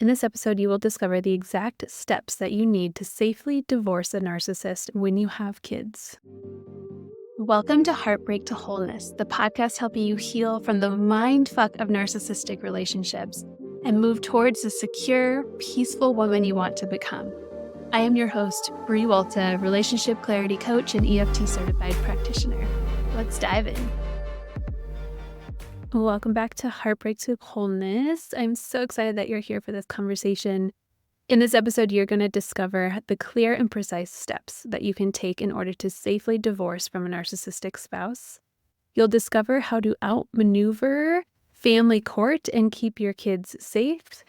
In this episode, you will discover the exact steps that you need to safely divorce a narcissist when you have kids. Welcome to Heartbreak to Wholeness, the podcast helping you heal from the mindfuck of narcissistic relationships and move towards the secure, peaceful woman you want to become. I am your host, Brie Walta, relationship clarity coach and EFT certified practitioner. Let's dive in. Welcome back to Heartbreak to Wholeness. I'm so excited that you're here for this conversation. In this episode, you're going to discover the clear and precise steps that you can take in order to safely divorce from a narcissistic spouse. You'll discover how to outmaneuver family court and keep your kids safe.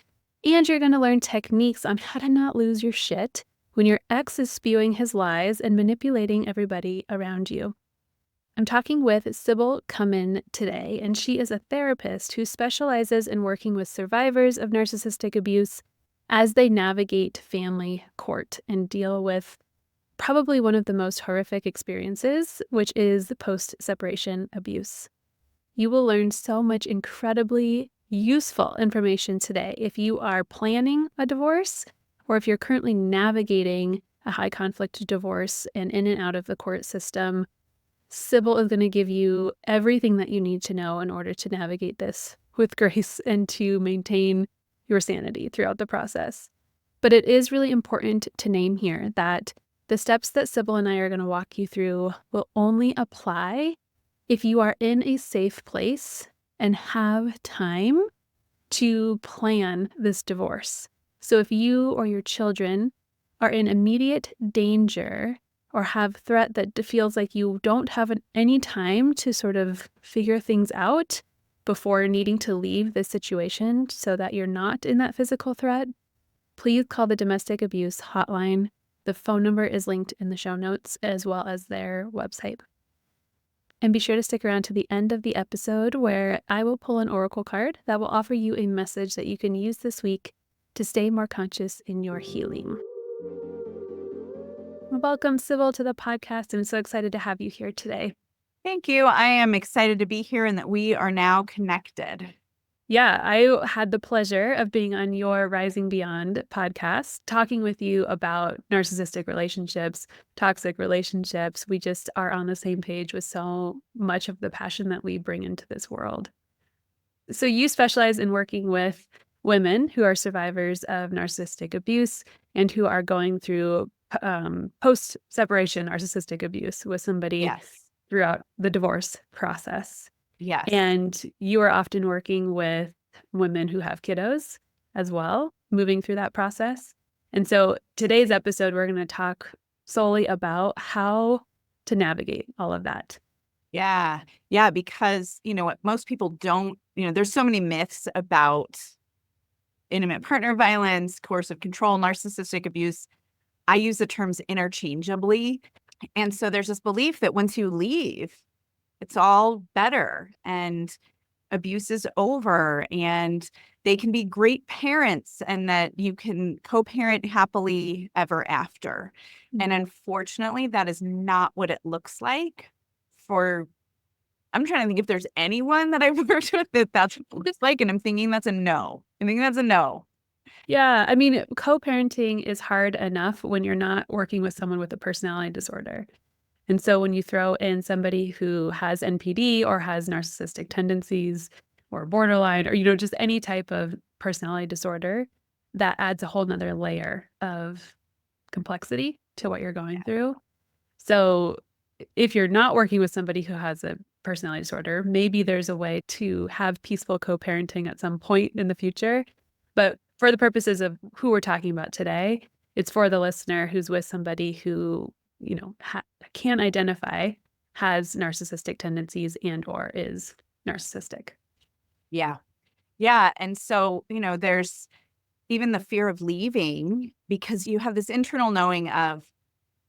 And you're going to learn techniques on how to not lose your shit when your ex is spewing his lies and manipulating everybody around you. I'm talking with Sybil today, and she is a therapist who specializes in working with survivors of narcissistic abuse as they navigate family court and deal with probably one of the most horrific experiences, which is post-separation abuse. You will learn so much incredibly useful information today if you are planning a divorce or if you're currently navigating a high-conflict divorce and in and out of the court system. Sybil is going to give you everything that you need to know in order to navigate this with grace and to maintain your sanity throughout the process. But it is really important to name here that the steps that Sybil and I are going to walk you through will only apply if you are in a safe place and have time to plan this divorce. So if you or your children are in immediate danger or have threat that feels like you don't have any time to sort of figure things out before needing to leave this situation so that you're not in that physical threat, please call the domestic abuse hotline. The phone number is linked in the show notes as well as their website. And be sure to stick around to the end of the episode where I will pull an oracle card that will offer you a message that you can use this week to stay more conscious in your healing. Welcome, Sybil, to the podcast. I'm so excited to have you here today. Thank you. I am excited to be here and that we are now connected. Yeah, I had the pleasure of being on your Rising Beyond podcast, talking with you about narcissistic relationships, toxic relationships. We just are on the same page with so much of the passion that we bring into this world. So you specialize in working with women who are survivors of narcissistic abuse and who are going through post-separation narcissistic abuse with somebody throughout the divorce process. Yes. And you are often working with women who have kiddos as well, moving through that process. And so today's episode, we're going to talk solely about how to navigate all of that. Yeah, because, what most people don't, there's so many myths about intimate partner violence, coercive control, narcissistic abuse. I use the terms interchangeably. And so there's this belief that once you leave, it's all better and abuse is over and they can be great parents and that you can co-parent happily ever after. Mm-hmm. And unfortunately, that is not what it looks like I'm trying to think if there's anyone that I've worked with that's what it's like. And I'm thinking that's a no. Yeah, I mean, co-parenting is hard enough when you're not working with someone with a personality disorder. And so when you throw in somebody who has NPD or has narcissistic tendencies or borderline or, just any type of personality disorder, that adds a whole nother layer of complexity to what you're going through. So if you're not working with somebody who has a personality disorder, maybe there's a way to have peaceful co-parenting at some point in the future. But for the purposes of who we're talking about today, it's for the listener who's with somebody who, can identify has narcissistic tendencies and or is narcissistic. Yeah. And so, there's even the fear of leaving because you have this internal knowing of,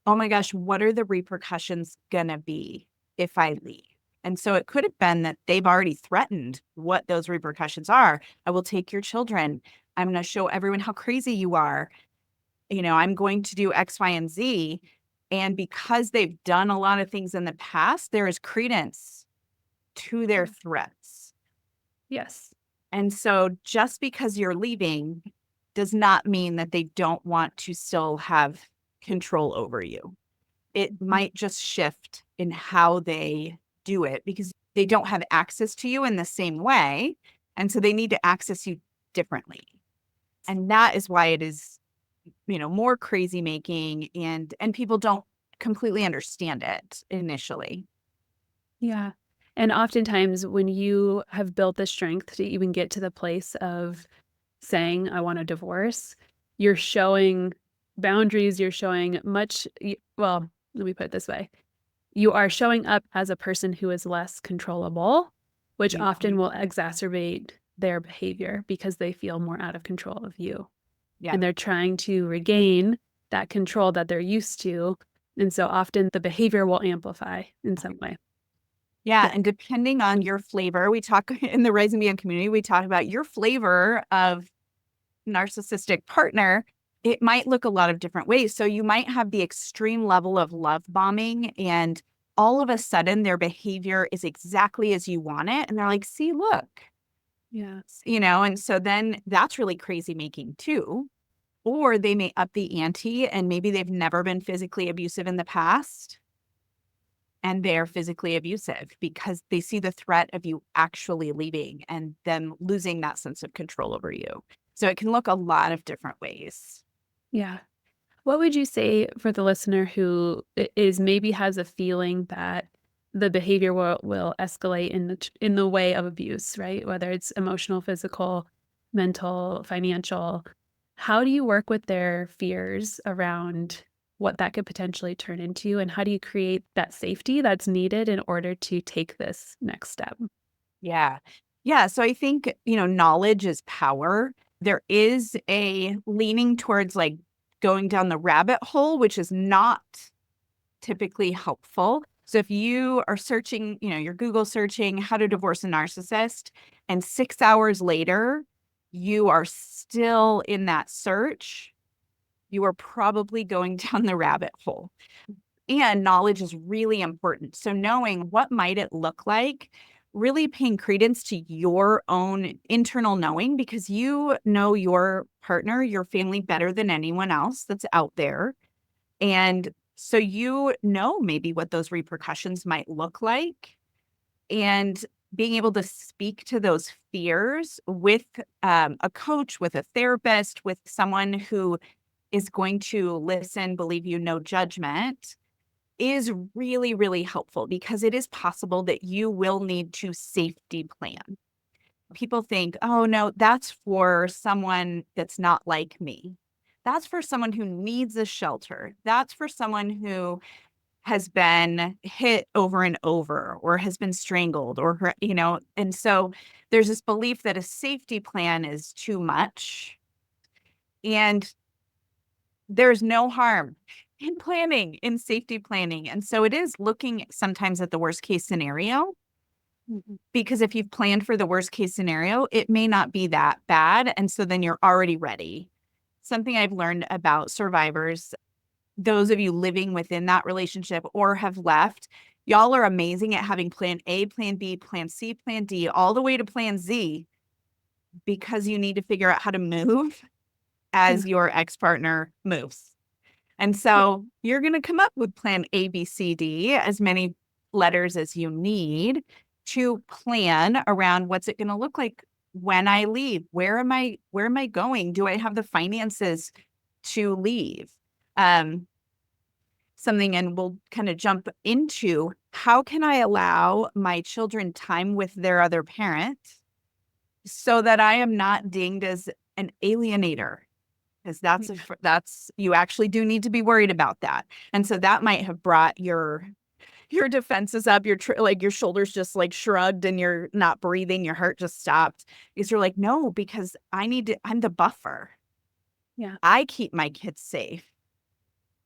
oh my gosh, what are the repercussions gonna be if I leave? And so it could have been that they've already threatened what those repercussions are. I will take your children. I'm going to show everyone how crazy you are. I'm going to do X, Y, and Z. And because they've done a lot of things in the past, there is credence to their threats. Yes. And so just because you're leaving does not mean that they don't want to still have control over you. It might just shift in how they do it because they don't have access to you in the same way. And so they need to access you differently. And that is why it is, more crazy making and people don't completely understand it initially. Yeah. And oftentimes when you have built the strength to even get to the place of saying, I want a divorce, you're showing boundaries, you're showing well, let me put it this way. You are showing up as a person who is less controllable, which Yeah. often will exacerbate their behavior because they feel more out of control of you. Yeah. And they're trying to regain that control that they're used to. And so often the behavior will amplify in some way. Yeah. And depending on your flavor, we talk in the Rising Beyond community, we talk about your flavor of narcissistic partner. It might look a lot of different ways. So you might have the extreme level of love bombing, and all of a sudden their behavior is exactly as you want it. And they're like, see, look, Yeah. and so then that's really crazy making too. Or they may up the ante and maybe they've never been physically abusive in the past and they're physically abusive because they see the threat of you actually leaving and them losing that sense of control over you. So it can look a lot of different ways. Yeah. What would you say for the listener who maybe has a feeling that the behavior will escalate in the way of abuse, right? Whether it's emotional, physical, mental, financial. How do you work with their fears around what that could potentially turn into? And how do you create that safety that's needed in order to take this next step? Yeah. Yeah. So I think, knowledge is power. There is a leaning towards like going down the rabbit hole, which is not typically helpful. So if you are searching, you're Google searching how to divorce a narcissist, and 6 hours later, you are still in that search, you are probably going down the rabbit hole. And knowledge is really important. So knowing what might it look like, really paying credence to your own internal knowing because you know your partner, your family better than anyone else that's out there. And so maybe what those repercussions might look like, and being able to speak to those fears with a coach, with a therapist, with someone who is going to listen, believe you, no judgment, is really, really helpful because it is possible that you will need to safety plan. People think, oh, no, that's for someone that's not like me. That's for someone who needs a shelter. That's for someone who has been hit over and over or has been strangled and so there's this belief that a safety plan is too much. And there's no harm in safety planning. And so it is looking sometimes at the worst case scenario, Mhm. because if you've planned for the worst case scenario, it may not be that bad. And so then you're already ready. Something I've learned about survivors, those of you living within that relationship or have left, y'all are amazing at having plan A, plan B, plan C, plan D, all the way to plan Z, because you need to figure out how to move Yeah. as your ex-partner moves. And so you're going to come up with plan A, B, C, D, as many letters as you need to plan around what's it going to look like when I leave. Where am I going? Do I have the finances to leave? And we'll kind of jump into how can I allow my children time with their other parent so that I am not dinged as an alienator, because that's you actually do need to be worried about that. And so that might have brought your defenses up, like your shoulders just like shrugged and you're not breathing, your heart just stopped because you're like, no, because I'm the buffer. Yeah. I keep my kids safe.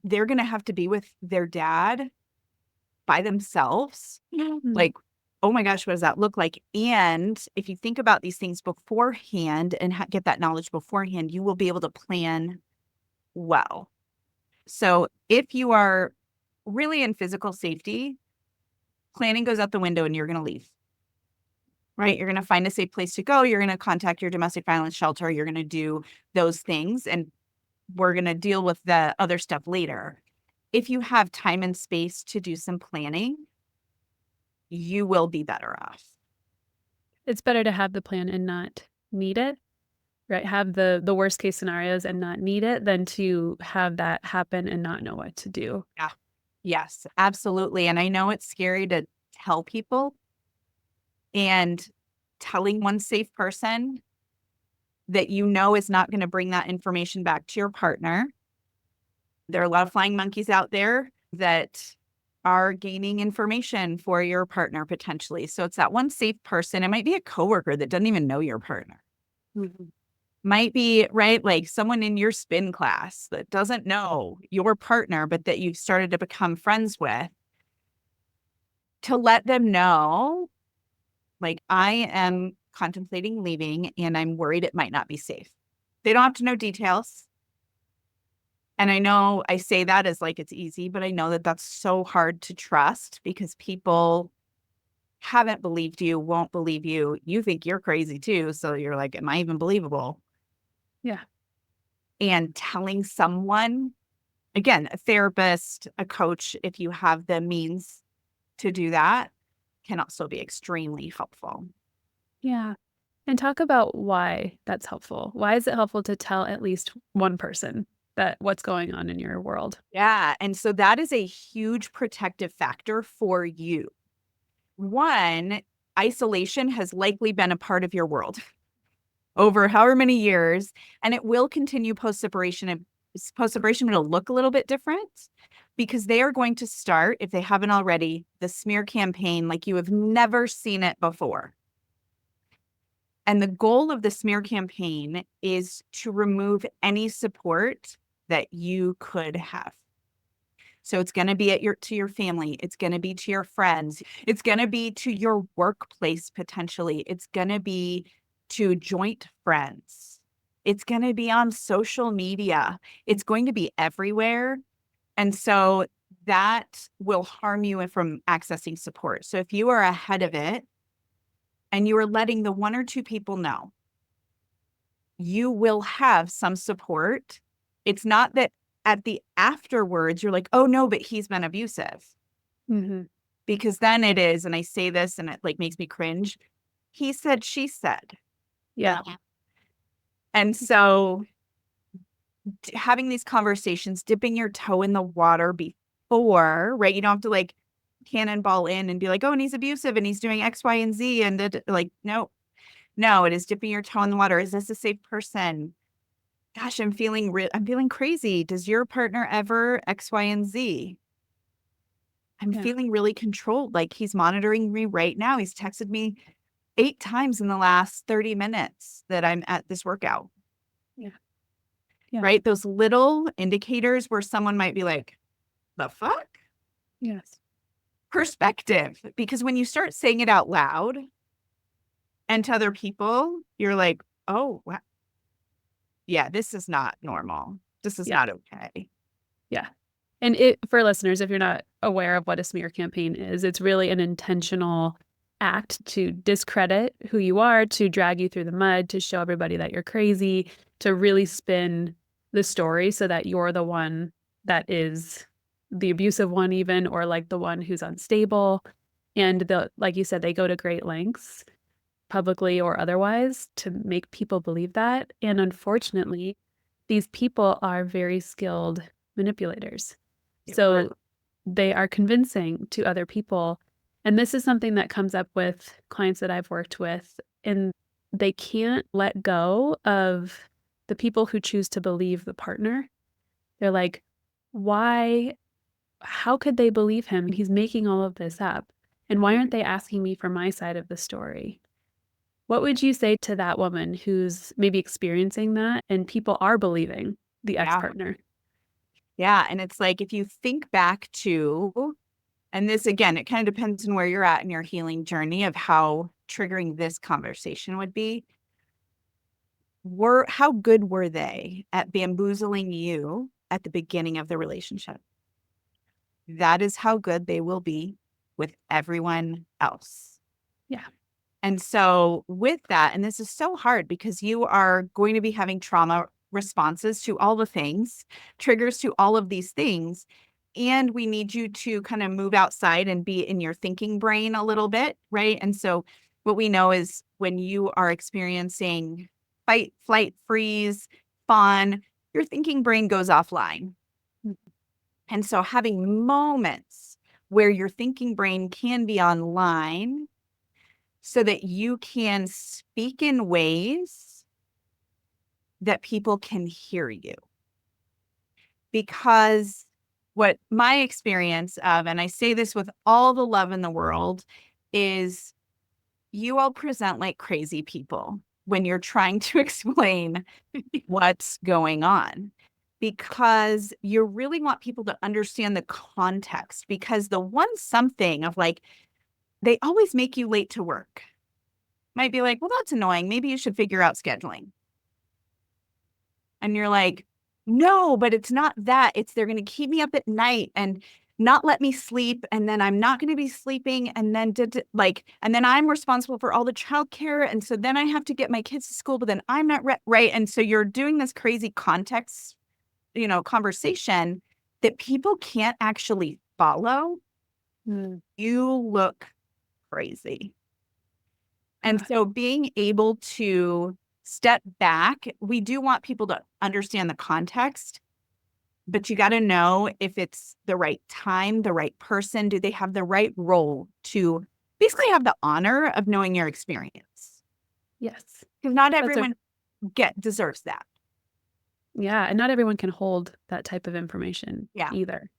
They're going to have to be with their dad by themselves. Mm. Like, oh my gosh, what does that look like? And if you think about these things beforehand and get that knowledge beforehand, you will be able to plan well. So if you are really in physical safety, planning goes out the window and you're going to leave. right? You're going to find a safe place to go. You're going to contact your domestic violence shelter. You're going to do those things, and we're going to deal with the other stuff later. If you have time and space to do some planning, you will be better off. It's better to have the plan and not need it, right? Have the worst case scenarios and not need it than to have that happen and not know what to do. Yeah. Yes, absolutely. And I know it's scary to tell people, and telling one safe person that you know is not going to bring that information back to your partner. There are a lot of flying monkeys out there that are gaining information for your partner potentially. So it's that one safe person. It might be a coworker that doesn't even know your partner. Mm-hmm. Might be, right, like someone in your spin class that doesn't know your partner, but that you've started to become friends with, to let them know, like, I am contemplating leaving and I'm worried it might not be safe. They don't have to know details. And I know I say that as like it's easy, but I know that that's so hard to trust because people haven't believed you, won't believe you. You think you're crazy too. So you're like, am I even believable? Yeah. And telling someone, again, a therapist, a coach, if you have the means to do that, can also be extremely helpful. Yeah. And talk about why that's helpful. Why is it helpful to tell at least one person that what's going on in your world? Yeah. And so that is a huge protective factor for you. One, isolation has likely been a part of your world over however many years, and it will continue post-separation. And post-separation will look a little bit different because they are going to start, if they haven't already, the smear campaign like you have never seen it before. And the goal of the smear campaign is to remove any support that you could have. So it's going to be to your family. It's going to be to your friends. It's going to be to your workplace, potentially. It's going to be to joint friends. It's going to be on social media. It's going to be everywhere. And so that will harm you from accessing support. So if you are ahead of it and you are letting the one or two people know, you will have some support. It's not that at the afterwards, you're like, oh no, but he's been abusive. Mm-hmm. Because then it is, and I say this and it like makes me cringe. He said, she said. Yeah. And so having these conversations, dipping your toe in the water before, right? You don't have to like cannonball in and be like, oh, and he's abusive and he's doing X, Y, and Z. And like, no, it is dipping your toe in the water. Is this a safe person? Gosh, I'm feeling crazy. Does your partner ever X, Y, and Z? I'm Yeah. feeling really controlled. Like he's monitoring me right now. He's texted me 8 times in the last 30 minutes that I'm at this workout. Yeah. Yeah. Right? Those little indicators where someone might be like, the fuck? Yes. Perspective. Because when you start saying it out loud and to other people, you're like, oh, wow. Yeah, this is not normal. This is Yeah. not okay. Yeah. And for listeners, if you're not aware of what a smear campaign is, it's really an intentional act to discredit who you are, to drag you through the mud, to show everybody that you're crazy, to really spin the story so that you're the one that is the abusive one even, or like the one who's unstable. And like you said, they go to great lengths, publicly or otherwise, to make people believe that. And unfortunately, these people are very skilled manipulators. So they are convincing to other people. And this is something that comes up with clients that I've worked with, and they can't let go of the people who choose to believe the partner. They're like, why? How could they believe him? He's making all of this up. And why aren't they asking me for my side of the story? What would you say to that woman who's maybe experiencing that and people are believing the ex-partner? Yeah. And it's like, if you think back to, and this again, it kind of depends on where you're at in your healing journey of how triggering this conversation would be. How good were they at bamboozling you at the beginning of the relationship? That is how good they will be with everyone else. Yeah. And so with that, and this is so hard because you are going to be having trauma responses to all the things, triggers to all of these things. And we need you to kind of move outside and be in your thinking brain a little bit, right? And so what we know is when you are experiencing fight, flight, freeze, fawn, your thinking brain goes offline. And so having moments where your thinking brain can be online so that you can speak in ways that people can hear you. Because what my experience of, and I say this with all the love in the world, is you all present like crazy people when you're trying to explain what's going on, because you really want people to understand the context. Because the one something of like, they always make you late to work might be like, well, that's annoying. Maybe you should figure out scheduling. And you're like, no, but it's not that. It's they're going to keep me up at night and not let me sleep. And then I'm not going to be sleeping. And then and then I'm responsible for all the childcare. And so then I have to get my kids to school, but then I'm not right. And so you're doing this crazy context, conversation that people can't actually follow. You look crazy. And so being able to step back, we do want people to understand the context, but you got to know if it's the right time, the right person. Do they have the right role to basically have the honor of knowing your experience? Yes. Because not everyone deserves that. Yeah. And not everyone can hold that type of information either.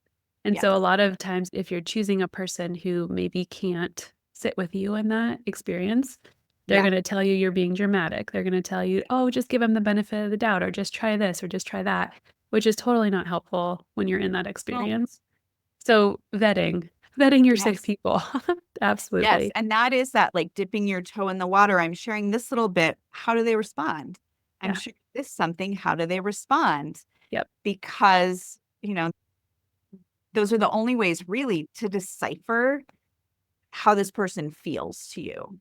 And so a lot of times, if you're choosing a person who maybe can't sit with you in that experience, they're going to tell you you're being dramatic. They're going to tell you, oh, just give them the benefit of the doubt, or just try this, or just try that, which is totally not helpful when you're in that experience. So vetting your safe people. Absolutely. Yes. And that is that, like, dipping your toe in the water. I'm sharing this little bit. How do they respond? I'm sharing this something. How do they respond? Yep. Because, those are the only ways really to decipher how this person feels to you.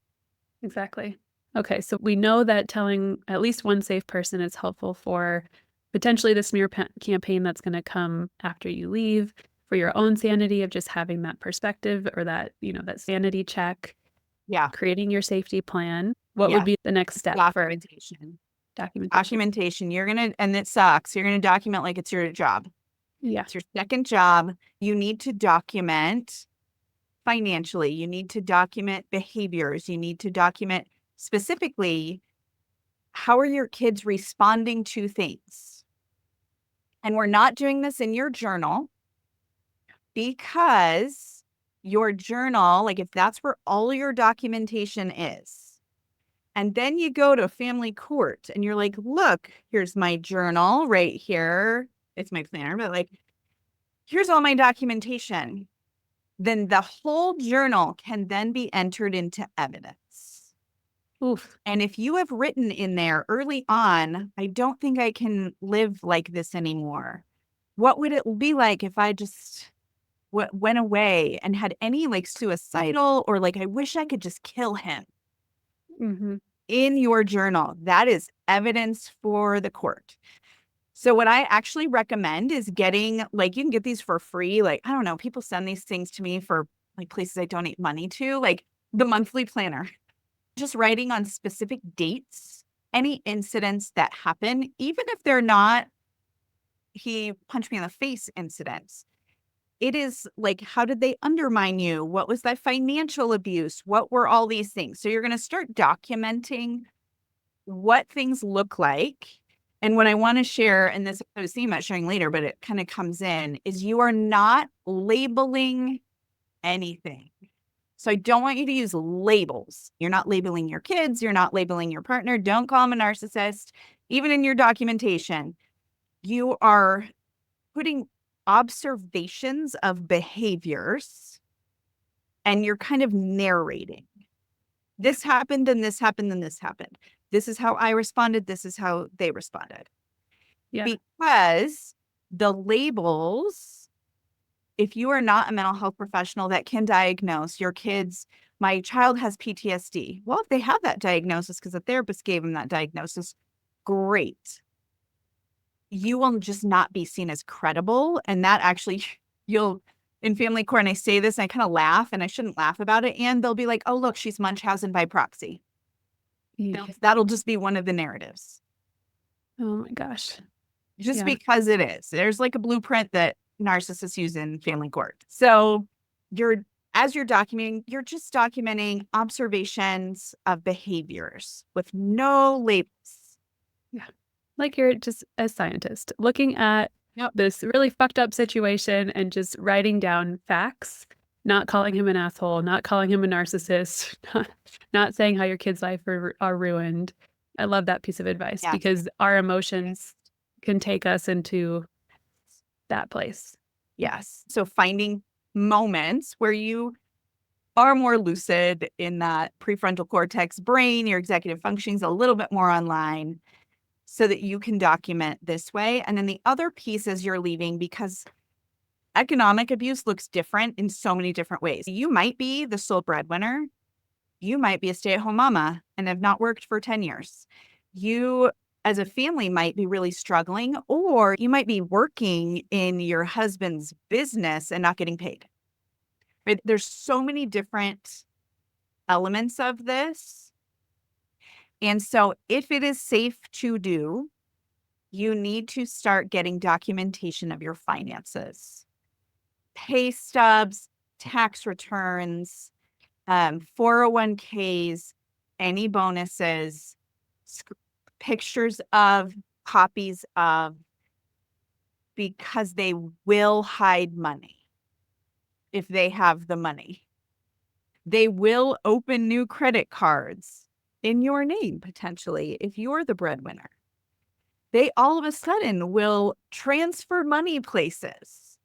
Exactly. Okay. So we know that telling at least one safe person is helpful for potentially the smear campaign that's going to come after you leave, for your own sanity of just having that perspective, or that, that sanity check. Yeah. Creating your safety plan. What would be the next step for documentation? And it sucks. You're going to document like it's your job. Yeah. It's your second job. You need to document financially. You need to document behaviors. You need to document specifically, how are your kids responding to things? And we're not doing this in your journal, because your journal, like if that's where all your documentation is, and then you go to family court and you're like, look, here's my journal right here. It's my planner, but like, here's all my documentation. Then the whole journal can then be entered into evidence. Oof. And if you have written in there early on, I don't think I can live like this anymore. What would it be like if I just went away and had any like suicidal, or like, I wish I could just kill him? In your journal, that is evidence for the court. So what I actually recommend is getting, like, you can get these for free. Like, I don't know, people send these things to me for like places I donate money to, like the monthly planner. Just writing on specific dates, any incidents that happen, even if they're not he punched me in the face incidents. It is like, how did they undermine you? What was that financial abuse? What were all these things? So you're going to start documenting what things look like. And what I want to share, and this I was thinking about sharing later, but it kind of comes in, is you are not labeling anything. So I don't want you to use labels. You're not labeling your kids. You're not labeling your partner. Don't call them a narcissist. Even in your documentation, you are putting observations of behaviors, and you're kind of narrating. This happened, and this happened, and this happened. This is how I responded. This is how they responded. Yeah. Because the labels, if you are not a mental health professional that can diagnose, your kids my child has PTSD. Well, if they have that diagnosis because the therapist gave them that diagnosis, great. You will just not be seen as credible. And that actually, you'll, in family court, and I say this, and I kind of laugh, and I shouldn't laugh about it. And they'll be like, oh, look, she's Munchausen by proxy. That'll just be one of the narratives. Oh my gosh. Just because it is. There's like a blueprint that narcissists use in family court. So as you're documenting, you're just documenting observations of behaviors with no labels. Yeah. Like you're just a scientist looking at this really fucked up situation and just writing down facts, not calling him an asshole, not calling him a narcissist, not saying how your kid's life are ruined. I love that piece of advice because our emotions can take us into that place. Yes. So finding moments where you are more lucid in that prefrontal cortex brain, your executive functioning is a little bit more online so that you can document this way. And then the other piece is you're leaving because economic abuse looks different in so many different ways. You might be the sole breadwinner. You might be a stay-at-home mama and have not worked for 10 years. You, as a family, might be really struggling, or you might be working in your husband's business and not getting paid. Right? There's so many different elements of this. And so if it is safe to do, you need to start getting documentation of your finances. Pay stubs, tax returns, 401ks, any bonuses, pictures of, copies of, because they will hide money if they have the money. They will open new credit cards in your name, potentially, if you're the breadwinner. They all of a sudden will transfer money places.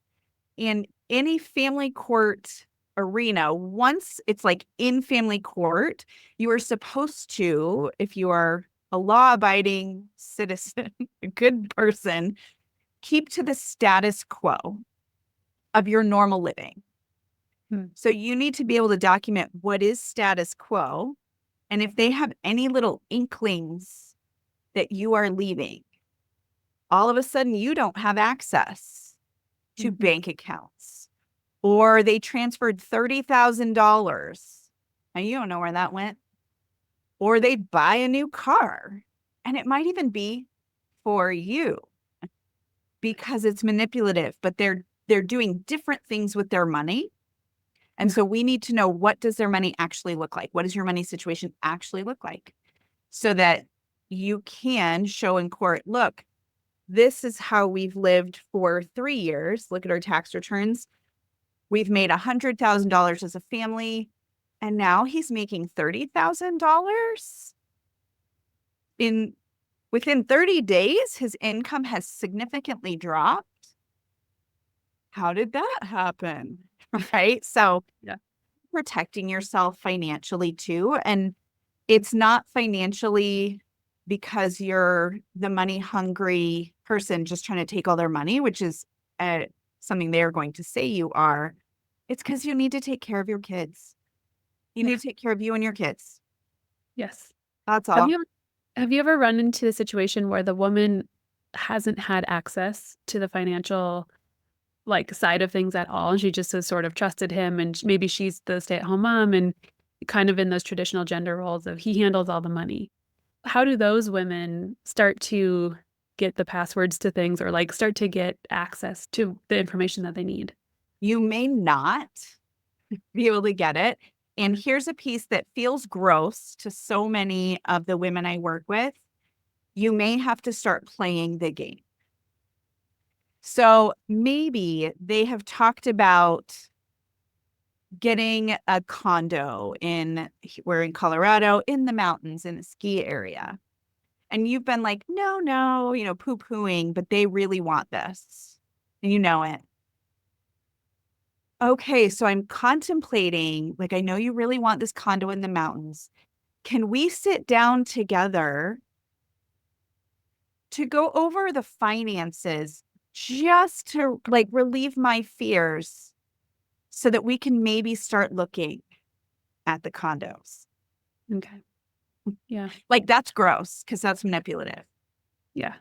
In any family court arena, once it's like in family court, you are supposed to, if you are a law-abiding citizen, a good person, keep to the status quo of your normal living. So you need to be able to document what is status quo. And if they have any little inklings that you are leaving, all of a sudden you don't have access to bank accounts, or they transferred $30,000 and you don't know where that went, or they buy a new car and it might even be for you because it's manipulative, but they're doing different things with their money. And so we need to know, what does their money actually look like? What does your money situation actually look like? So that you can show in court, look, this is how we've lived for 3 years. Look at our tax returns. We've made $100,000 as a family, and now he's making $30,000. Within 30 days, his income has significantly dropped. How did that happen? Right? So protecting yourself financially too. And it's not financially because you're the money hungry person just trying to take all their money, which is something they're going to say you are. It's because you need to take care of your kids. You need to take care of you and your kids. Yes. That's all. Have you ever run into a situation where the woman hasn't had access to the financial side of things at all, and she just has sort of trusted him, and maybe she's the stay-at-home mom and kind of in those traditional gender roles of he handles all the money? How do those women start to get the passwords to things, or start to get access to the information that they need? You may not be able to get it. And here's a piece that feels gross to so many of the women I work with. You may have to start playing the game. So maybe they have talked about getting a condo we're in Colorado, in the mountains, in a ski area. And you've been like, no, poo-pooing, but they really want this. And you know it. Okay, so I'm contemplating, I know you really want this condo in the mountains. Can we sit down together to go over the finances just to relieve my fears so that we can maybe start looking at the condos. Okay. Yeah. Like, that's gross because that's manipulative. Yeah.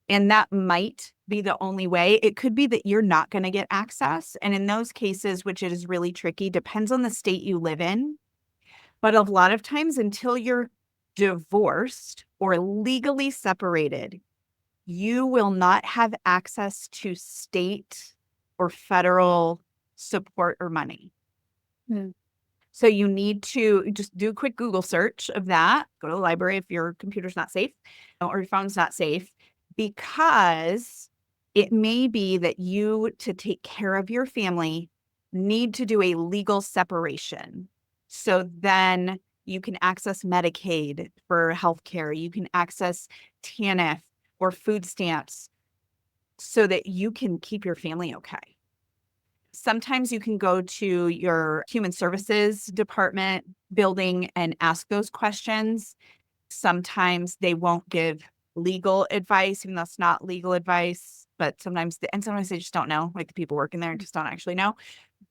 And that might be the only way. It could be that you're not going to get access. And in those cases, which it is really tricky, depends on the state you live in. But a lot of times until you're divorced or legally separated, you will not have access to state or federal support or money. Mm. So you need to just do a quick Google search of that. Go to the library if your computer's not safe or your phone's not safe, because it may be that you, to take care of your family, need to do a legal separation. So then you can access Medicaid for healthcare. You can access TANF or food stamps so that you can keep your family okay. Sometimes you can go to your human services department building and ask those questions. Sometimes they won't give legal advice, even though it's not legal advice, but sometimes they just don't know. Like, the people working there just don't actually know.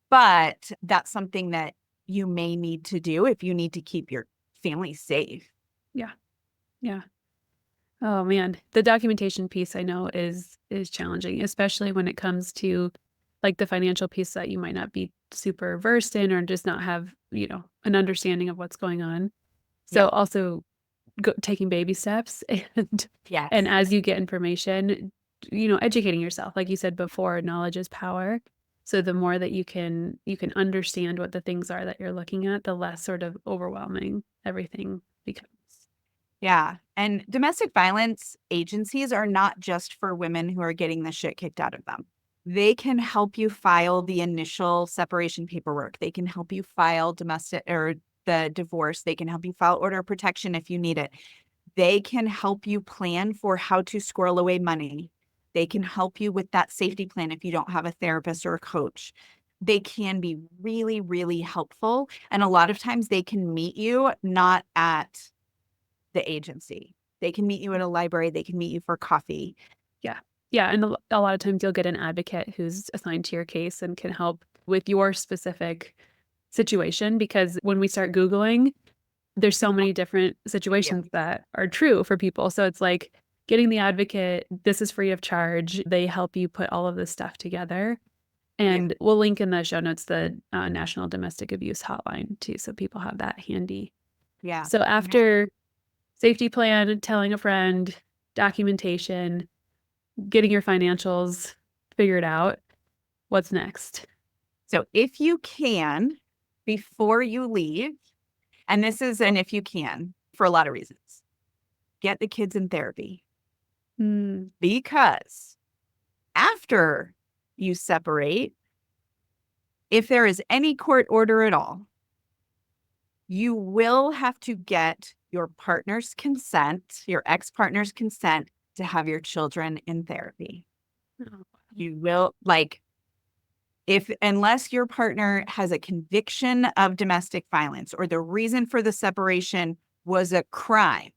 But that's something that you may need to do if you need to keep your family safe. Yeah. Yeah. Oh man, the documentation piece I know is challenging, especially when it comes to like the financial piece that you might not be super versed in or just not have, an understanding of what's going on. So Yeah. also taking baby steps and Yes. as you get information, educating yourself. Like you said before, knowledge is power. So the more that you can understand what the things are that you're looking at, the less sort of overwhelming everything becomes. Yeah. And domestic violence agencies are not just for women who are getting the shit kicked out of them. They can help you file the initial separation paperwork. They can help you file domestic or the divorce. They can help you file order of protection if you need it. They can help you plan for how to squirrel away money. They can help you with that safety plan if you don't have a therapist or a coach. They can be really, really helpful. And a lot of times they can meet you not at the agency. They can meet you at a library. They can meet you for coffee. Yeah. Yeah. And a lot of times you'll get an advocate who's assigned to your case and can help with your specific situation. Because when we start Googling, there's so many different situations that are true for people. So it's like getting the advocate, this is free of charge. They help you put all of this stuff together. And we'll link in the show notes the National Domestic Abuse Hotline too. So people have that handy. Yeah. So after safety plan, telling a friend, documentation, getting your financials figured out, what's next? So if you can, before you leave, and this is an if you can for a lot of reasons, get the kids in therapy. Because after you separate, if there is any court order at all, you will have to get your partner's consent, your ex-partner's consent to have your children in therapy. Oh. You will, unless your partner has a conviction of domestic violence or the reason for the separation was a crime,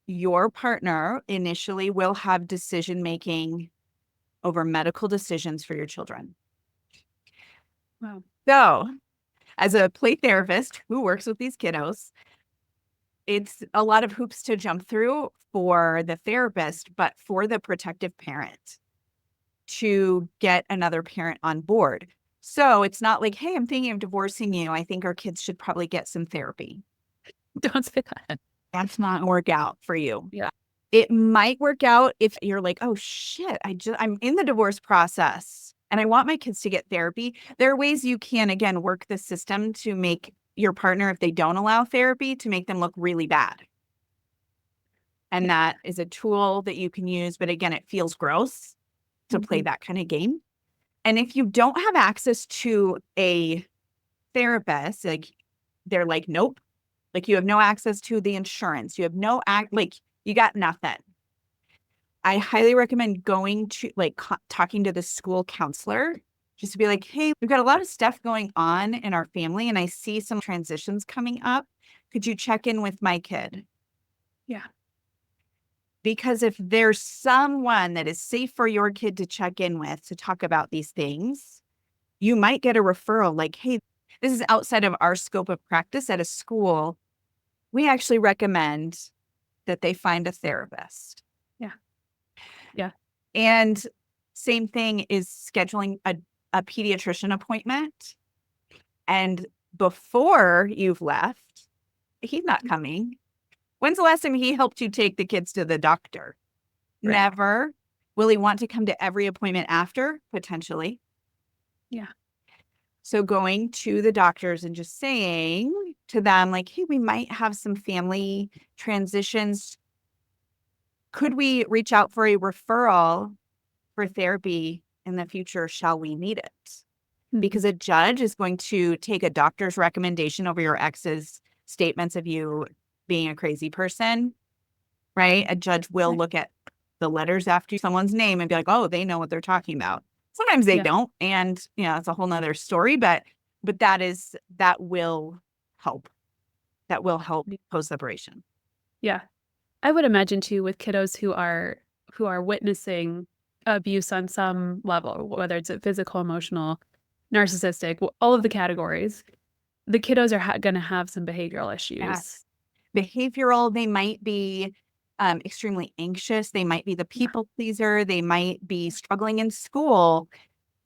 your partner initially will have decision-making over medical decisions for your children. Wow. So, as a play therapist who works with these kiddos, it's a lot of hoops to jump through for the therapist, but for the protective parent to get another parent on board. So it's not like, hey, I'm thinking of divorcing you. I think our kids should probably get some therapy. Don't say that. That's not work out for you. Yeah. It might work out if you're like, oh shit, I'm in the divorce process and I want my kids to get therapy. There are ways you can, again, work the system to make your partner, if they don't allow therapy, to make them look really bad. And that is a tool that you can use. But again, it feels gross to play that kind of game. And if you don't have access to a therapist, like they're like, nope, like you have no access to the insurance, you have no you got nothing. I highly recommend going to talking to the school counselor just to be like, hey, we've got a lot of stuff going on in our family and I see some transitions coming up. Could you check in with my kid? Yeah. Because if there's someone that is safe for your kid to check in with to talk about these things, you might get a referral like, hey, this is outside of our scope of practice at a school, we actually recommend that they find a therapist. Yeah. Yeah. And same thing is scheduling a pediatrician appointment. And before you've left, he's not coming. When's the last time he helped you take the kids to the doctor? Right. Never. Will he want to come to every appointment after? Potentially. Yeah. So going to the doctors and just saying to them, like, hey, we might have some family transitions. Could we reach out for a referral for therapy in the future? Shall we need it? Because a judge is going to take a doctor's recommendation over your ex's statements of you being a crazy person, right? A judge will look at the letters after someone's name and be like, oh, they know what they're talking about. Sometimes they don't. And, it's a whole nother story, but that will help. That will help post-separation. Yeah. I would imagine too with kiddos who are witnessing abuse on some level, whether it's physical, emotional, narcissistic, all of the categories, the kiddos are going to have some behavioral issues. Yes. Behavioral, they might be extremely anxious. They might be the people pleaser. They might be struggling in school.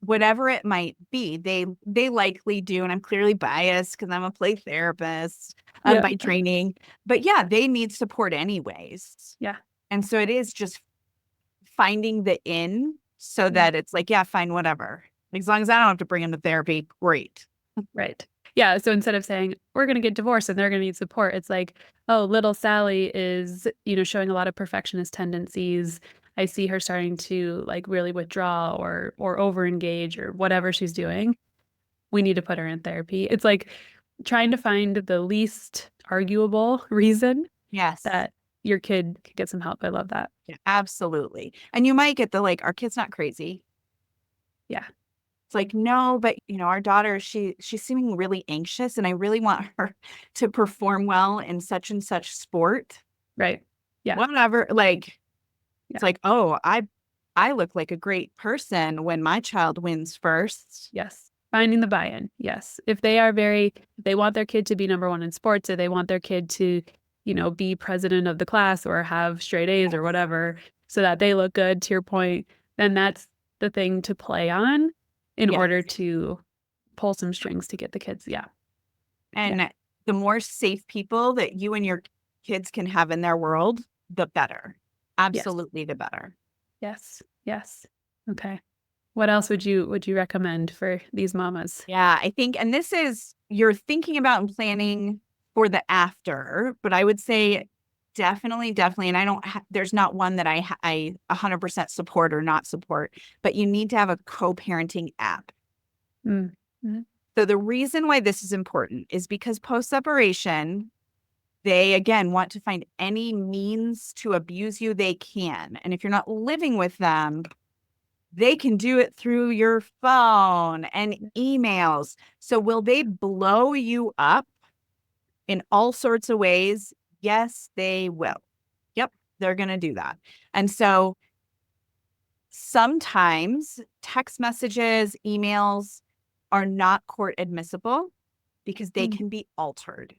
Whatever it might be, they likely do. And I'm clearly biased because I'm a play therapist by training. But yeah, they need support anyways. Yeah. And so it is just finding the in so that it's like, yeah, fine, whatever. As long as I don't have to bring them to therapy, great. Right. Yeah. So instead of saying we're going to get divorced and they're going to need support, it's like, oh, little Sally is, showing a lot of perfectionist tendencies. I see her starting to like really withdraw or over-engage or whatever she's doing. We need to put her in therapy. It's like trying to find the least arguable reason that your kid could get some help. I love that. Yeah, absolutely. And you might get the like, our kid's not crazy. Yeah. It's like, no, but our daughter, she's seeming really anxious and I really want her to perform well in such and such sport. Right. Yeah. Whatever. Like, it's like, oh, I look like a great person when my child wins first. Yes. Finding the buy-in. Yes. If they want their kid to be number one in sports, or they want their kid to, be president of the class or have straight A's or whatever, so that they look good, to your point, then that's the thing to play on in order to pull some strings to get the kids. Yeah. And the more safe people that you and your kids can have in their world, the better. Absolutely the better. Yes. Yes. Okay. What else would you recommend for these mamas? Yeah, I think, and this is, you're thinking about and planning for the after, but I would say definitely, and there's not one that I 100% support or not support, but you need to have a co-parenting app. Mm-hmm. So the reason why this is important is because post-separation, they, again, want to find any means to abuse you they can. And if you're not living with them, they can do it through your phone and emails. So will they blow you up in all sorts of ways? Yes, they will. Yep, they're going to do that. And so sometimes text messages, emails are not court admissible because they can be altered.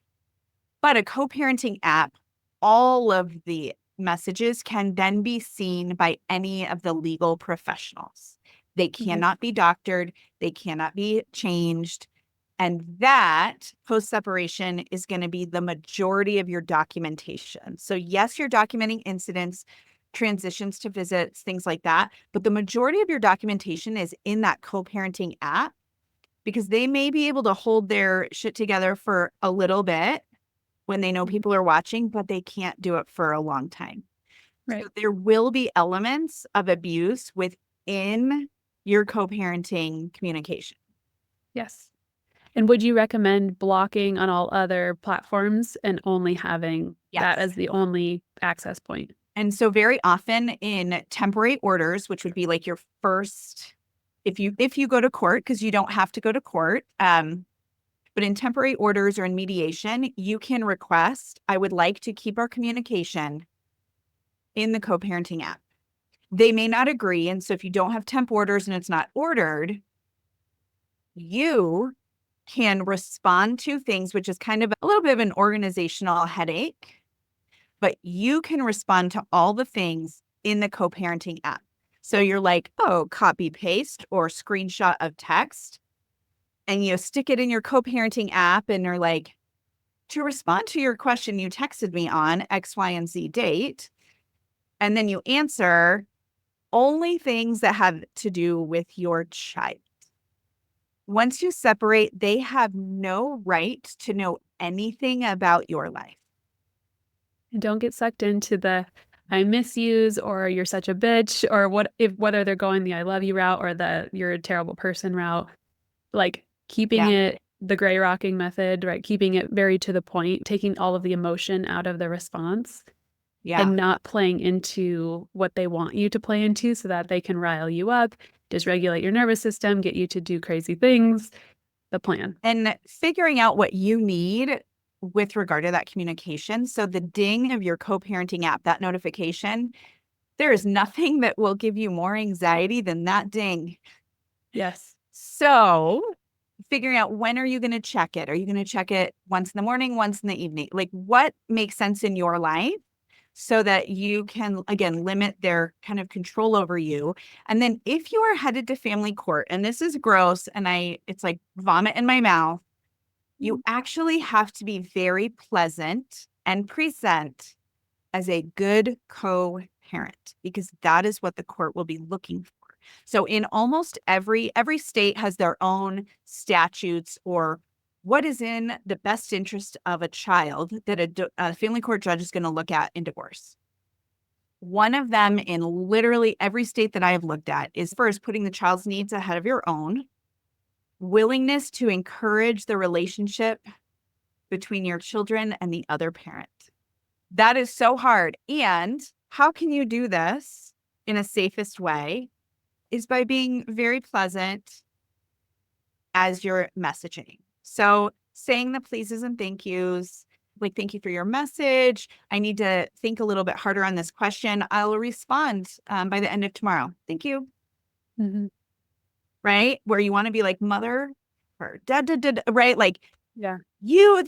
But a co-parenting app, all of the messages can then be seen by any of the legal professionals. They cannot be doctored. They cannot be changed. And that post-separation is going to be the majority of your documentation. So yes, you're documenting incidents, transitions to visits, things like that. But the majority of your documentation is in that co-parenting app because they may be able to hold their shit together for a little bit when they know people are watching, but they can't do it for a long time. Right. So there will be elements of abuse within your co-parenting communication. Yes. And would you recommend blocking on all other platforms and only having that as the only access point? And so very often in temporary orders, which would be like your first, if you go to court, because you don't have to go to court, but in temporary orders or in mediation, you can request, I would like to keep our communication in the co-parenting app. They may not agree. And so if you don't have temp orders and it's not ordered, you can respond to things, which is kind of a little bit of an organizational headache, but you can respond to all the things in the co-parenting app. So you're like, oh, copy paste or screenshot of text, and you stick it in your co-parenting app and you're like, to respond to your question you texted me on X, Y, and Z date. And then you answer only things that have to do with your child. Once you separate, they have no right to know anything about your life. And don't get sucked into the I miss yous or you're such a bitch or whether they're going the I love you route or the you're a terrible person route. Like keeping it the gray rocking method, right? Keeping it very to the point, taking all of the emotion out of the response and not playing into what they want you to play into so that they can rile you up, dysregulate your nervous system, get you to do crazy things. The plan. And figuring out what you need with regard to that communication. So the ding of your co-parenting app, that notification, there is nothing that will give you more anxiety than that ding. Yes. So figuring out when are you going to check it? Are you going to check it once in the morning, once in the evening? Like what makes sense in your life so that you can, again, limit their kind of control over you. And then if you are headed to family court, and this is gross, and it's like vomit in my mouth, you actually have to be very pleasant and present as a good co-parent, because that is what the court will be looking for. So in almost every state has their own statutes or what is in the best interest of a child that a family court judge is going to look at in divorce. One of them in literally every state that I have looked at is first putting the child's needs ahead of your own, willingness to encourage the relationship between your children and the other parent. That is so hard. And how can you do this in a safest way is by being very pleasant as you're messaging. So saying the pleases and thank yous, like, thank you for your message. I need to think a little bit harder on this question. I'll respond by the end of tomorrow. Thank you. Mm-hmm. Right? Where you want to be like mother or dad, right? Like, yeah, you,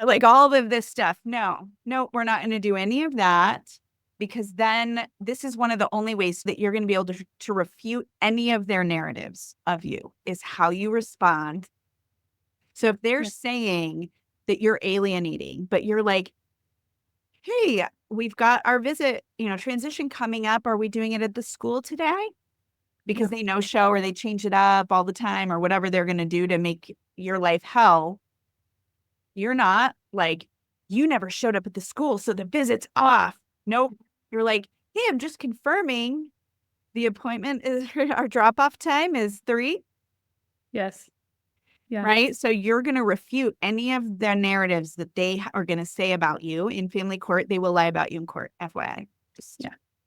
like all of this stuff. No, we're not going to do any of that. Because then this is one of the only ways that you're going to be able to refute any of their narratives of you is how you respond. So if they're saying that you're alienating, but you're like, hey, we've got our visit, transition coming up. Are we doing it at the school today? Because they no show or they change it up all the time or whatever they're going to do to make your life hell. You're not like, you never showed up at the school, so the visit's off. Nope. You're like, hey, I'm just confirming the appointment is our drop-off time is 3. Yes. Yeah. Right. So you're going to refute any of the narratives that they are going to say about you in family court. They will lie about you in court. FYI.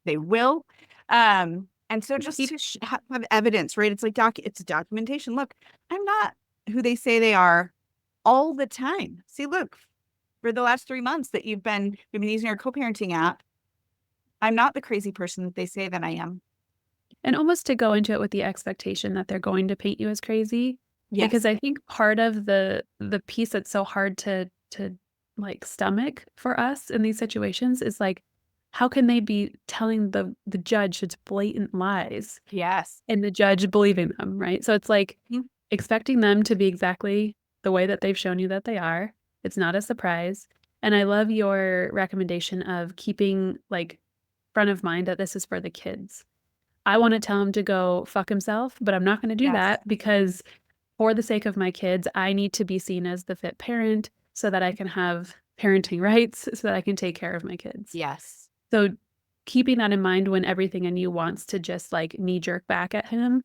They will. And so just to have evidence, right? It's like it's documentation. Look, I'm not who they say they are all the time. See, look, for the last 3 months that we've been using our co-parenting app, I'm not the crazy person that they say that I am. And almost to go into it with the expectation that they're going to paint you as crazy. Yes. Because I think part of the piece that's so hard to like stomach for us in these situations is like, how can they be telling the judge it's blatant lies? Yes. And the judge believing them, right? So it's like expecting them to be exactly the way that they've shown you that they are. It's not a surprise. And I love your recommendation of keeping like front of mind that this is for the kids. I want to tell him to go fuck himself, but I'm not going to do that because for the sake of my kids, I need to be seen as the fit parent so that I can have parenting rights so that I can take care of my kids. Yes. So keeping that in mind when everything in you wants to just like knee jerk back at him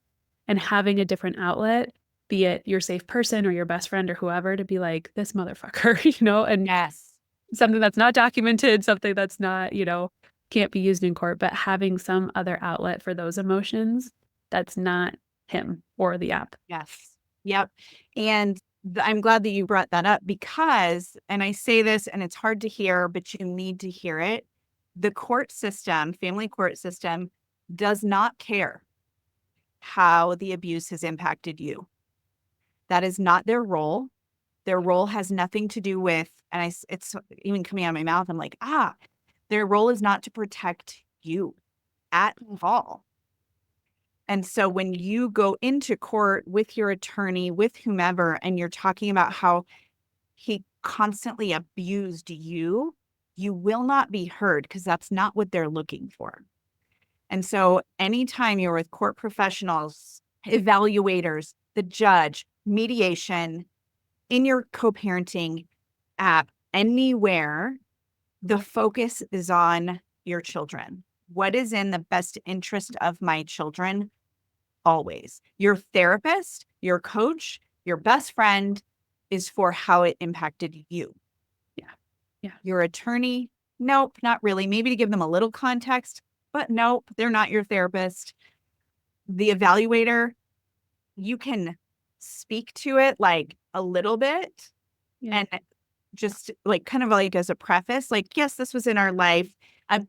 and having a different outlet, be it your safe person or your best friend or whoever, to be like, this motherfucker, and something that's not documented, something that's not, can't be used in court, but having some other outlet for those emotions that's not him or the app. Yes. Yep. And I'm glad that you brought that up because, and I say this and it's hard to hear, but you need to hear it. The court system, family court system, does not care how the abuse has impacted you. That is not their role. Their role has nothing to do with, and it's even coming out of my mouth, I'm like, their role is not to protect you at all. And so when you go into court with your attorney, with whomever, and you're talking about how he constantly abused you, you will not be heard because that's not what they're looking for. And so anytime you're with court professionals, evaluators, the judge, mediation, in your co-parenting app, anywhere, the focus is on your children. What is in the best interest of my children? Always. Your therapist, your coach, your best friend is for how it impacted you. Yeah. Your attorney, nope, not really. Maybe to give them a little context, but nope, they're not your therapist. The evaluator, you can speak to it like a little bit and just like kind of like as a preface, like, yes, this was in our life.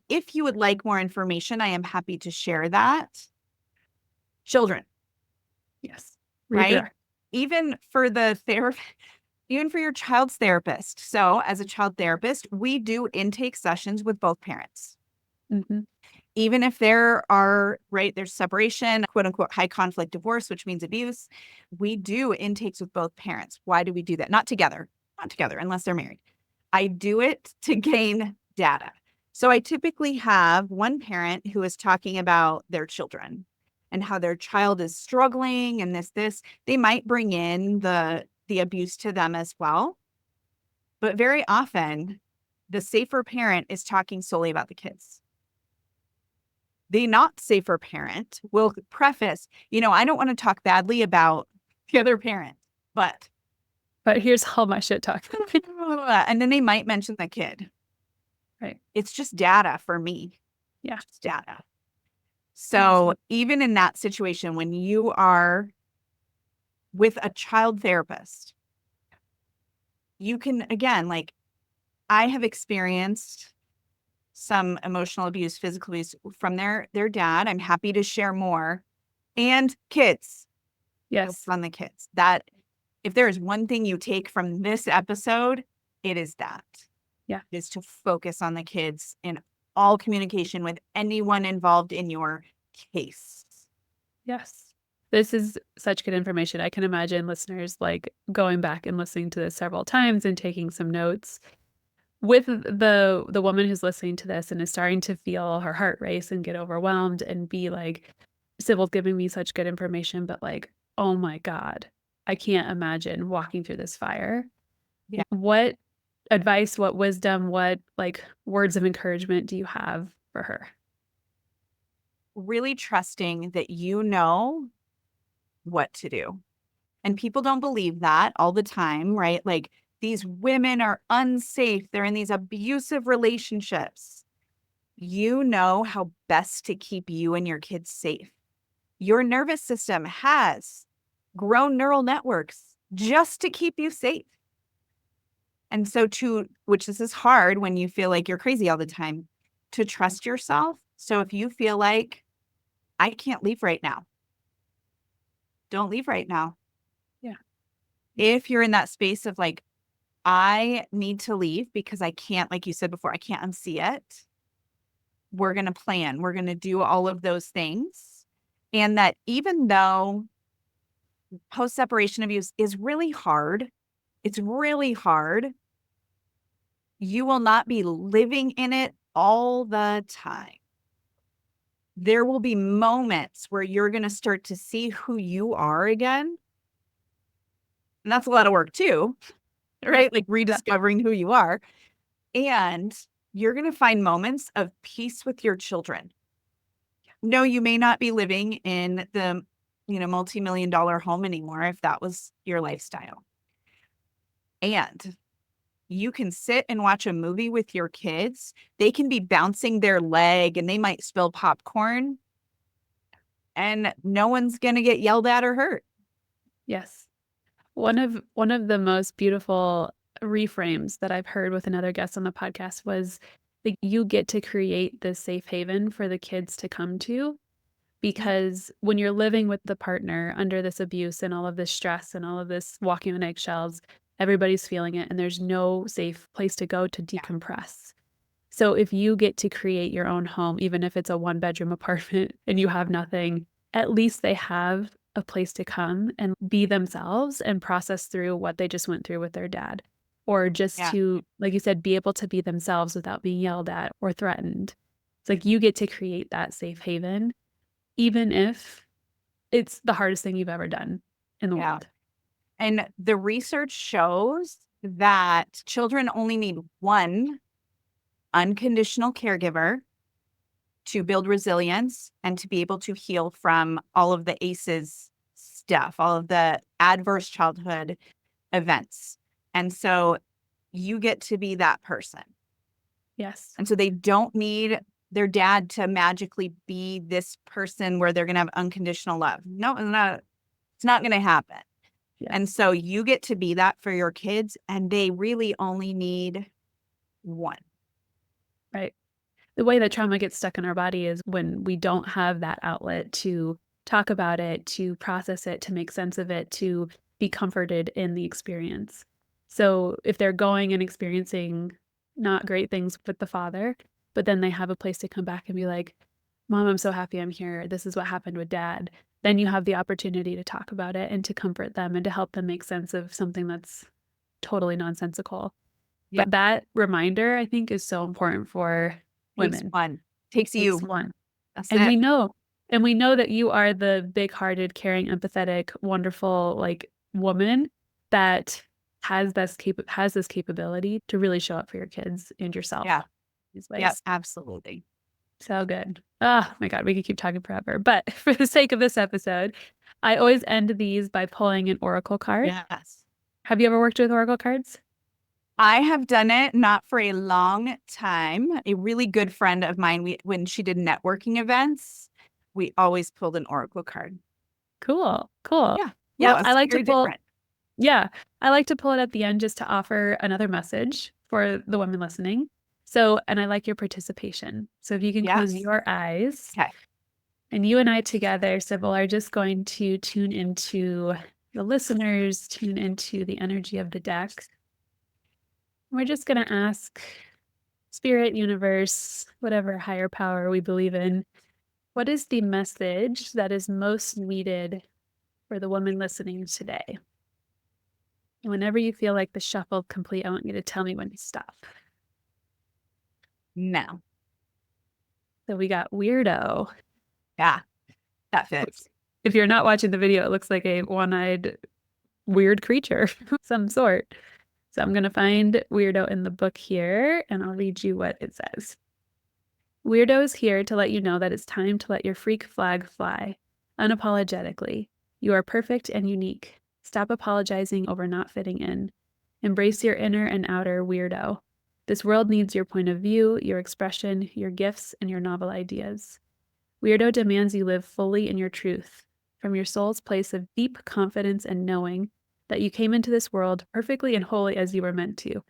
If you would like more information, I am happy to share that. Children. Yes. Right? Redirect. Even for the even for your child's therapist. So as a child therapist, we do intake sessions with both parents. Mm-hmm. Even if there's separation, quote unquote, high conflict divorce, which means abuse, we do intakes with both parents. Why do we do that? Not together, unless they're married. I do it to gain data. So I typically have one parent who is talking about their children and how their child is struggling and this. They might bring in the abuse to them as well. But very often, the safer parent is talking solely about the kids. The not safer parent will preface, I don't want to talk badly about the other parent, but here's all my shit talk. And then they might mention the kid. Right. It's just data for me. Yeah. Just data. So even in that situation, when you are with a child therapist, you can, again, like I have experienced some emotional abuse, physical abuse from their dad. I'm happy to share more. And kids. Yes. On the kids. That if there is one thing you take from this episode, it is that. Yeah. It is to focus on the kids in all communication with anyone involved in your case. Yes. This is such good information. I can imagine listeners like going back and listening to this several times and taking some notes. With the woman who's listening to this and is starting to feel her heart race and get overwhelmed and be like, Sybil's giving me such good information, but like, oh my God, I can't imagine walking through this fire. Yeah. What advice, what wisdom, what like words of encouragement do you have for her? Really trusting that you know what to do. And people don't believe that all the time, right? Like these women are unsafe. They're in these abusive relationships. You know how best to keep you and your kids safe. Your nervous system has grown neural networks just to keep you safe. And so which this is hard when you feel like you're crazy all the time, to trust yourself. So if you feel like I can't leave right now, don't leave right now. Yeah. If you're in that space of like, I need to leave because I can't, like you said before, I can't unsee it. We're going to plan. We're going to do all of those things. And that even though post-separation abuse is really hard, it's really hard, you will not be living in it all the time. There will be moments where you're going to start to see who you are again. And that's a lot of work too, right? Like rediscovering who you are. And you're going to find moments of peace with your children. No, you may not be living in the, multi-million-dollar home anymore if that was your lifestyle. And you can sit and watch a movie with your kids. They can be bouncing their leg and they might spill popcorn and no one's going to get yelled at or hurt. Yes. One of the most beautiful reframes that I've heard with another guest on the podcast was that you get to create this safe haven for the kids to come to because when you're living with the partner under this abuse and all of this stress and all of this walking on eggshells, everybody's feeling it and there's no safe place to go to decompress. So if you get to create your own home, even if it's a 1-bedroom apartment and you have nothing, at least they have a place to come and be themselves and process through what they just went through with their dad. Or just to, like you said, be able to be themselves without being yelled at or threatened. It's like you get to create that safe haven, even if it's the hardest thing you've ever done in the world. And the research shows that children only need one unconditional caregiver to build resilience and to be able to heal from all of the ACEs stuff, all of the adverse childhood events. And so you get to be that person. Yes. And so they don't need their dad to magically be this person where they're going to have unconditional love. No, it's not going to happen. Yes. And so you get to be that for your kids, and they really only need one. Right. The way that trauma gets stuck in our body is when we don't have that outlet to talk about it, to process it, to make sense of it, to be comforted in the experience. So if they're going and experiencing not great things with the father, but then they have a place to come back and be like, Mom, I'm so happy I'm here. This is what happened with Dad. Then you have the opportunity to talk about it and to comfort them and to help them make sense of something that's totally nonsensical. Yeah. But that reminder, I think, is so important for women. Takes you one. That's and it. we know that you are the big-hearted, caring, empathetic, wonderful, like, woman that has this capability to really show up for your kids and yourself. Yeah. These ways. Yes, absolutely. So good. Oh my God, we could keep talking forever. But for the sake of this episode, I always end these by pulling an oracle card. Yes. Have you ever worked with oracle cards? I have done it, not for a long time. A really good friend of mine, when she did networking events, we always pulled an oracle card. Cool. Yeah. Well, I like to pull. Different. Yeah, I like to pull it at the end just to offer another message for the women listening. So, and I like your participation. So if you can close your eyes. Okay. And you and I together, Sybil, are just going to tune into the listeners, tune into the energy of the deck. We're just going to ask Spirit, Universe, whatever higher power we believe in, what is the message that is most needed for the woman listening today? And whenever you feel like the shuffle complete, I want you to tell me when to stop. No. So we got weirdo. Yeah, that fits. If you're not watching the video, it looks like a one-eyed weird creature of some sort. So I'm going to find weirdo in the book here, and I'll read you what it says. Weirdo is here to let you know that it's time to let your freak flag fly, unapologetically. You are perfect and unique. Stop apologizing over not fitting in. Embrace your inner and outer weirdo. This world needs your point of view, your expression, your gifts, and your novel ideas. Weirdo demands you live fully in your truth, from your soul's place of deep confidence and knowing that you came into this world perfectly and wholly as you were meant to.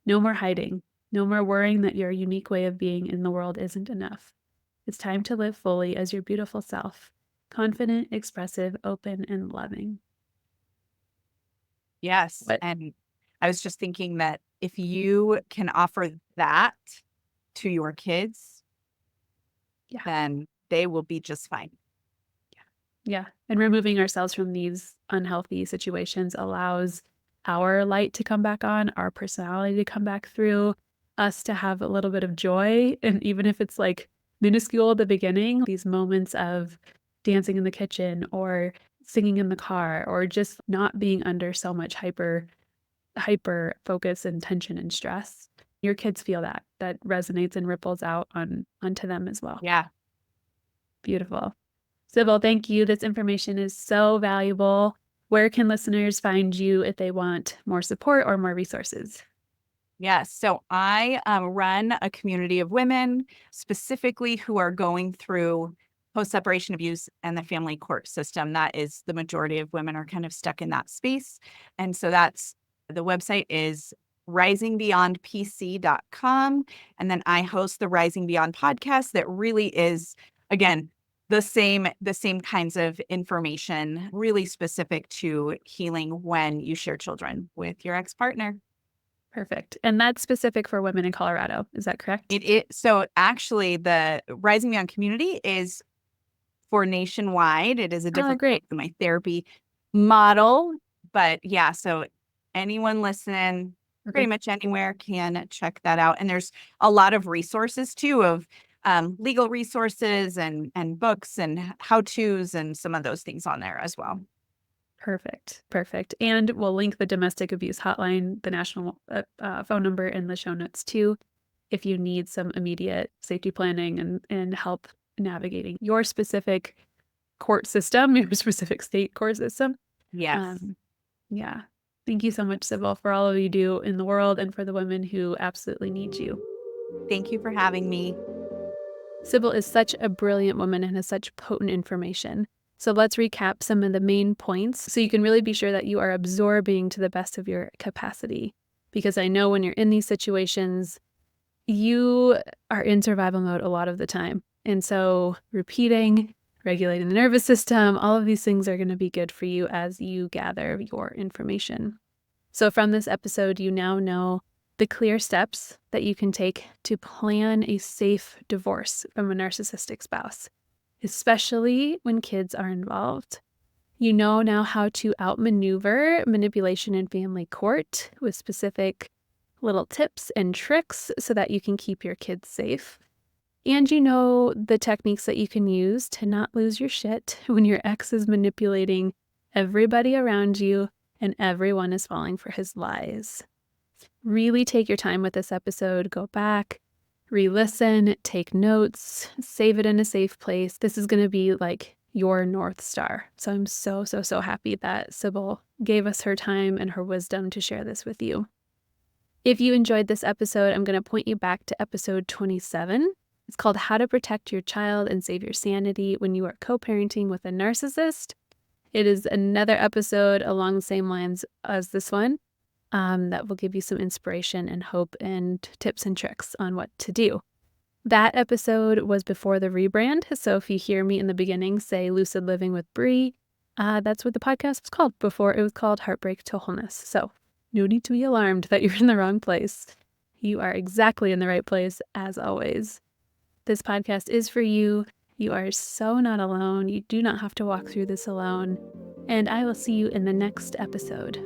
No more hiding, no more worrying that your unique way of being in the world isn't enough. It's time to live fully as your beautiful self, confident, expressive, open, and loving. Yes. And I was just thinking that if you can offer that to your kids, then they will be just fine. Yeah. And removing ourselves from these unhealthy situations allows our light to come back on, our personality to come back through, us to have a little bit of joy. And even if it's like minuscule at the beginning, these moments of dancing in the kitchen or singing in the car or just not being under so much hyper focus and tension and stress. Your kids feel that resonates and ripples out onto them as well. Yeah. Beautiful. Sybil, thank you. This information is so valuable. Where can listeners find you if they want more support or more resources? Yes. So I run a community of women specifically who are going through post-separation abuse and the family court system. That is the majority of women are kind of stuck in that space. And so the website is risingbeyondpc.com. And then I host the Rising Beyond podcast that really is, again, the same kinds of information, really specific to healing when you share children with your ex-partner. Perfect. And that's specific for women in Colorado. Is that correct? So actually, the Rising Beyond community is for nationwide. It is a Oh, different great. than my therapy model. But yeah, so anyone listening, pretty Okay. much anywhere, can check that out. And there's a lot of resources too, of legal resources and books and how-tos and some of those things on there as well. Perfect. Perfect. And we'll link the domestic abuse hotline, the national phone number in the show notes too, if you need some immediate safety planning and help navigating your specific court system, your specific state court system. Yes. Yeah. Thank you so much, Sybil, for all of you do in the world and for the women who absolutely need you. Thank you for having me. Sybil is such a brilliant woman and has such potent information. So let's recap some of the main points so you can really be sure that you are absorbing to the best of your capacity. Because I know when you're in these situations, you are in survival mode a lot of the time. And so repeating, regulating the nervous system, all of these things are going to be good for you as you gather your information. So from this episode, you now know the clear steps that you can take to plan a safe divorce from a narcissistic spouse, especially when kids are involved. You know now how to outmaneuver manipulation in family court with specific little tips and tricks so that you can keep your kids safe. And you know the techniques that you can use to not lose your shit when your ex is manipulating everybody around you and everyone is falling for his lies. Really take your time with this episode. Go back, re-listen, take notes, save it in a safe place. This is going to be like your North Star. So I'm so, so, so happy that Sybil gave us her time and her wisdom to share this with you. If you enjoyed this episode, I'm going to point you back to episode 27. It's called How to Protect Your Child and Save Your Sanity When You Are Co-Parenting with a Narcissist. It is another episode along the same lines as this one that will give you some inspiration and hope and tips and tricks on what to do. That episode was before the rebrand, so if you hear me in the beginning say Lucid Living with Bree, that's what the podcast was called before it was called Heartbreak to Wholeness. So no need to be alarmed that you're in the wrong place. You are exactly in the right place as always. This podcast is for you. You are so not alone. You do not have to walk through this alone. And I will see you in the next episode.